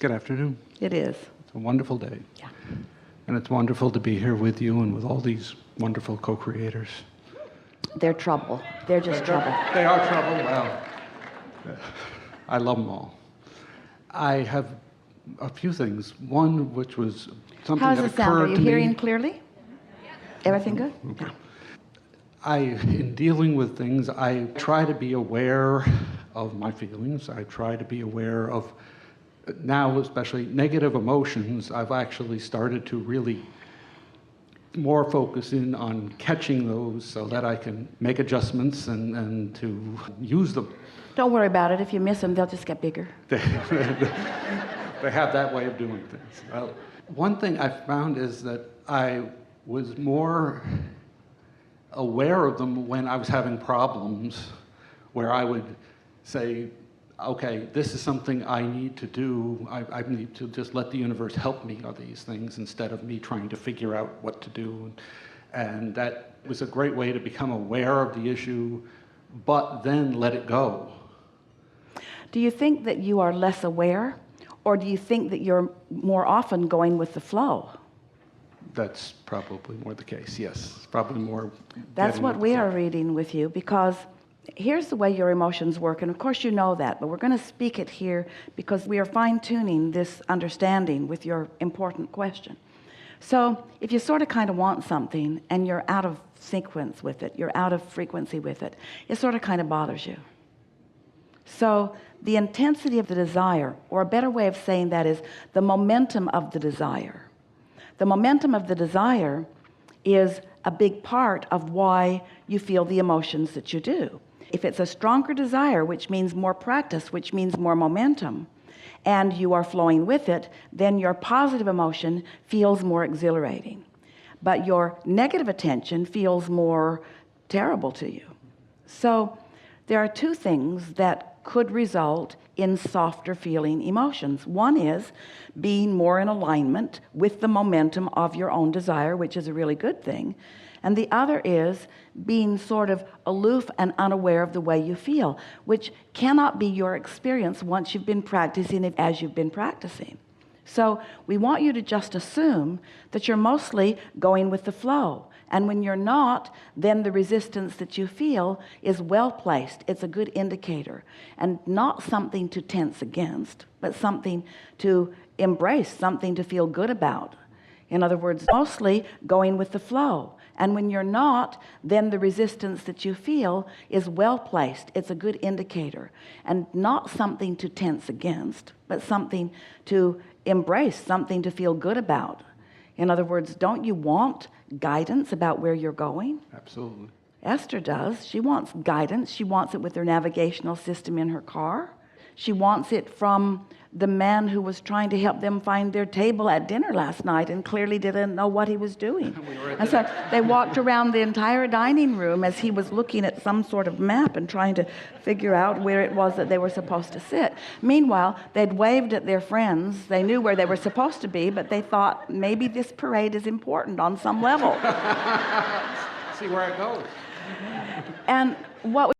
Good afternoon. It is. It's a wonderful day. Yeah. And it's wonderful to be here with you and with all these wonderful co-creators. They're trouble. They're just trouble. They are trouble. Well, I love them all. I have a few things. One, which was something How's that the sound? Are occurred you to me. hearing clearly? Everything good? Okay. In dealing with things, I try to be aware of my feelings. I try to be aware of, now especially, negative emotions. I've actually started to really more focus in on catching those so that I can make adjustments and to use them. Don't worry about it. If you miss them, they'll just get bigger. They have that way of doing things. Well, one thing I found is that I was more aware of them when I was having problems, where I would say, okay, this is something I need to do. I need to just let the universe help me on these things instead of me trying to figure out what to do. And that was a great way to become aware of the issue, but then let it go. Do you think that you are less aware, or do you think that you're more often going with the flow? That's probably more the case, yes. Probably more. That's what we are reading with you, because here's the way your emotions work, and of course you know that, but we're going to speak it here because we are fine-tuning this understanding with your important question. So if you sort of kind of want something and you're out of sequence with it, you're out of frequency with it, it sort of kind of bothers you. So the intensity of the desire, or a better way of saying that is the momentum of the desire. The momentum of the desire is a big part of why you feel the emotions that you do. If it's a stronger desire, which means more practice, which means more momentum, and you are flowing with it, then your positive emotion feels more exhilarating. But your negative attention feels more terrible to you. So there are two things that could result in softer feeling emotions. One is being more in alignment with the momentum of your own desire, which is a really good thing. And the other is being sort of aloof and unaware of the way you feel, which cannot be your experience once you've been practicing it as you've been practicing. So we want you to just assume that you're mostly going with the flow. And when you're not, then the resistance that you feel is well placed. It's a good indicator, and not something to tense against, but something to embrace, something to feel good about. In other words, mostly going with the flow. And when you're not, then the resistance that you feel is well placed. It's a good indicator, and not something to tense against, but something to embrace, something to feel good about. In other words, don't you want guidance about where you're going? Absolutely. Esther does. She wants guidance. She wants it with her navigational system in her car. She wants it from the man who was trying to help them find their table at dinner last night and clearly didn't know what he was doing. And so they walked around the entire dining room as he was looking at some sort of map and trying to figure out where it was that they were supposed to sit. Meanwhile, they'd waved at their friends. They knew where they were supposed to be, but they thought maybe this parade is important on some level. See where it goes. And what